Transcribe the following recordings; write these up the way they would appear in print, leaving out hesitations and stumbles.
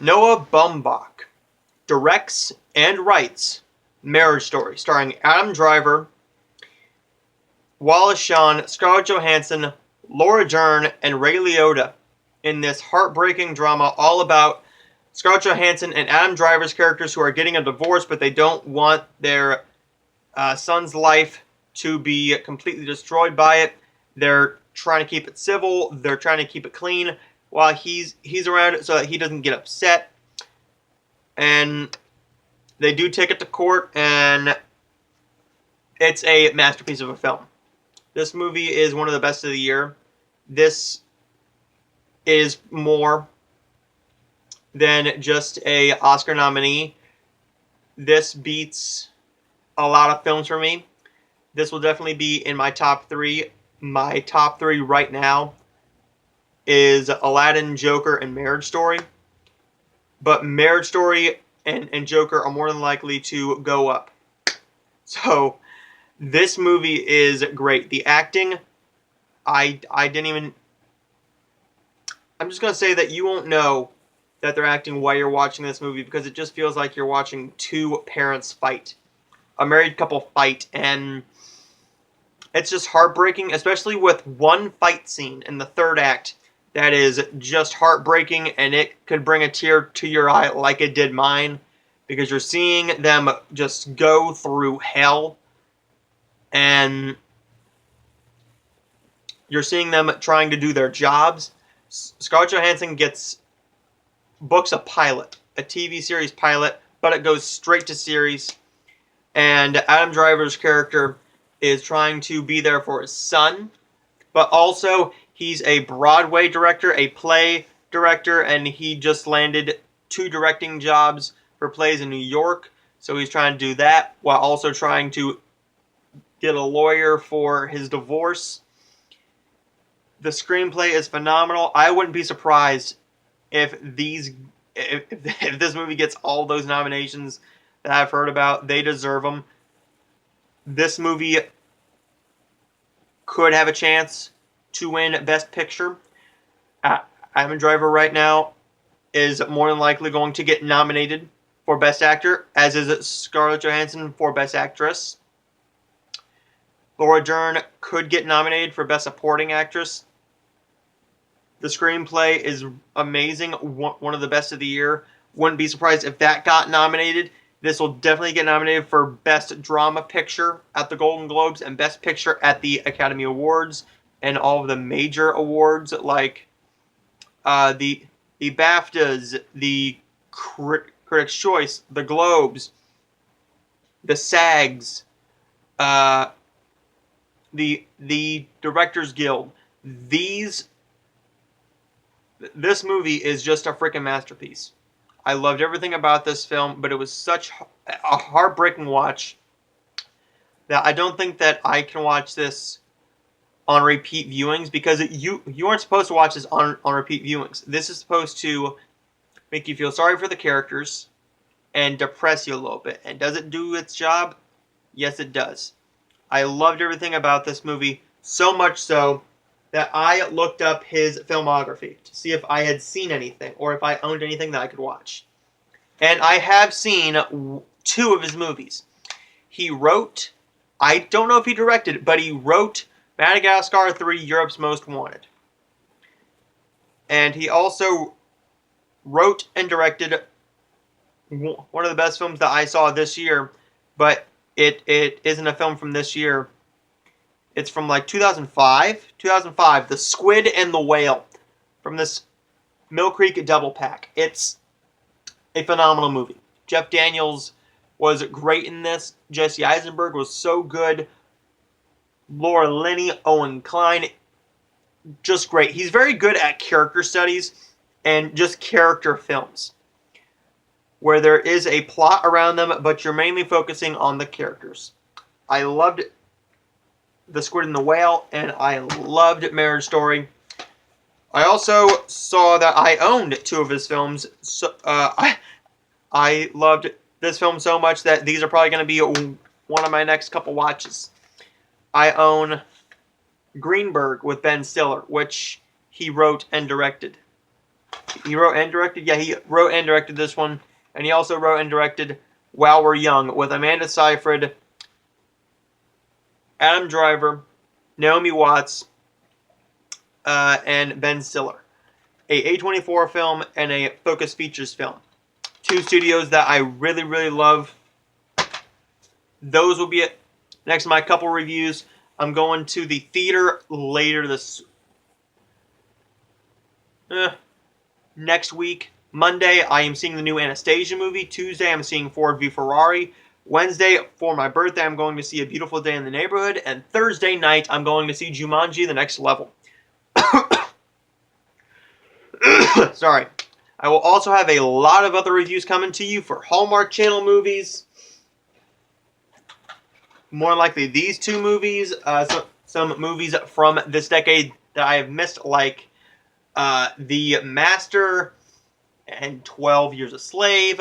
Noah Baumbach directs and writes Marriage Story, starring Adam Driver, Wallace Shawn, Scarlett Johansson, Laura Dern, and Ray Liotta in this heartbreaking drama all about Scarlett Johansson and Adam Driver's characters who are getting a divorce, but they don't want their son's life to be completely destroyed by it. They're trying to keep it civil. They're trying to keep it clean while he's around so that he doesn't get upset. And they do take it to court, and it's a masterpiece of a film. This movie is one of the best of the year. This is more than just a Oscar nominee. This beats a lot of films for me. This will definitely be in my top 3. My top 3 right now is Aladdin, Joker, and Marriage Story. But Marriage Story and Joker are more than likely to go up. So this movie is great. The acting, I didn't even... I'm just going to say that you won't know that they're acting while you're watching this movie because it just feels like you're watching two parents fight. A married couple fight, and it's just heartbreaking, especially with one fight scene in the third act that is just heartbreaking, and it could bring a tear to your eye like it did mine, because you're seeing them just go through hell, and you're seeing them trying to do their jobs. Scarlett Johansson books a pilot, a TV series pilot, but it goes straight to series, and Adam Driver's character is trying to be there for his son, but also he's a Broadway director, a play director, and he just landed 2 directing jobs for plays in New York, so he's trying to do that while also trying to get a lawyer for his divorce. The screenplay is phenomenal. I wouldn't be surprised if this movie gets all those nominations that I've heard about. They deserve them. This movie could have a chance to win Best Picture. Adam Driver right now is more than likely going to get nominated for Best Actor, as is Scarlett Johansson for Best Actress. Laura Dern could get nominated for Best Supporting Actress. The screenplay is amazing, one of the best of the year. Wouldn't be surprised if that got nominated. This will definitely get nominated for Best Drama Picture at the Golden Globes and Best Picture at the Academy Awards and all of the major awards like the BAFTAs, the Critics' Choice, the Globes, the SAGs, the Directors Guild. This movie is just a freaking masterpiece. I loved everything about this film, but it was such a heartbreaking watch that I don't think that I can watch this on repeat viewings, because you aren't supposed to watch this on repeat viewings. This is supposed to make you feel sorry for the characters and depress you a little bit. And does it do its job? Yes, it does. I loved everything about this movie, so much so that I looked up his filmography to see if I had seen anything or if I owned anything that I could watch. And I have seen 2 of his movies. He wrote, I don't know if he directed, but he wrote Madagascar 3, Europe's Most Wanted. And he also wrote and directed one of the best films that I saw this year, but it isn't a film from this year. It's from like 2005, The Squid and the Whale, from this Mill Creek double pack. It's a phenomenal movie. Jeff Daniels was great in this. Jesse Eisenberg was so good. Laura Linney, Owen Klein, just great. He's very good at character studies and just character films, where there is a plot around them, but you're mainly focusing on the characters. I loved The Squid and the Whale, and I loved Marriage Story. I also saw that I owned 2 of his films. So, I loved this film so much that these are probably going to be one of my next couple watches. I own Greenberg with Ben Stiller, which he wrote and directed. He wrote and directed? Yeah, he wrote and directed this one. And he also wrote and directed While We're Young with Amanda Seyfried, Adam Driver, Naomi Watts, and Ben Stiller. A A24 film and a Focus Features film. Two studios that I really, really love. Those will be it. Next, my couple reviews. I'm going to the theater later next week. Monday, I am seeing the new Anastasia movie. Tuesday, I'm seeing Ford v Ferrari. Wednesday, for my birthday, I'm going to see A Beautiful Day in the Neighborhood. And Thursday night, I'm going to see Jumanji: The Next Level. Sorry. I will also have a lot of other reviews coming to you for Hallmark Channel movies. More likely these two movies. Some movies from this decade that I have missed, like The Master and 12 Years a Slave.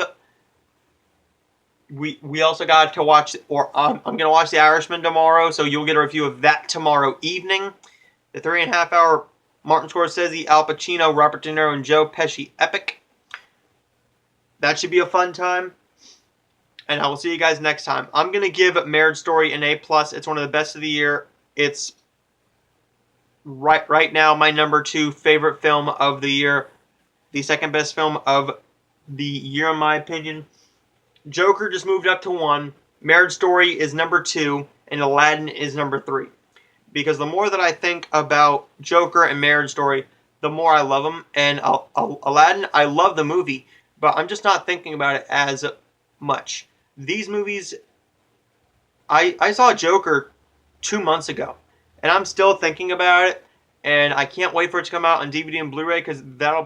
We also got to watch, I'm going to watch The Irishman tomorrow, so you'll get a review of that tomorrow evening. The 3.5-hour Martin Scorsese, Al Pacino, Robert De Niro, and Joe Pesci epic. That should be a fun time. And I will see you guys next time. I'm going to give Marriage Story an A+. It's one of the best of the year. It's right now my number 2 favorite film of the year. The second best film of the year, in my opinion. Joker just moved up to 1. Marriage Story is number 2. And Aladdin is number 3. Because the more that I think about Joker and Marriage Story, the more I love them. And Aladdin, I love the movie, but I'm just not thinking about it as much. These movies, I saw Joker 2 months ago, and I'm still thinking about it, and I can't wait for it to come out on DVD and Blu-ray, because that'll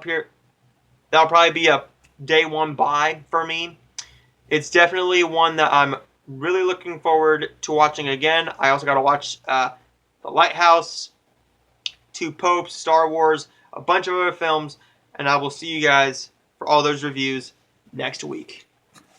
probably be a day one buy for me. It's definitely one that I'm really looking forward to watching again. I also got to watch The Lighthouse, Two Popes, Star Wars, a bunch of other films, and I will see you guys for all those reviews next week.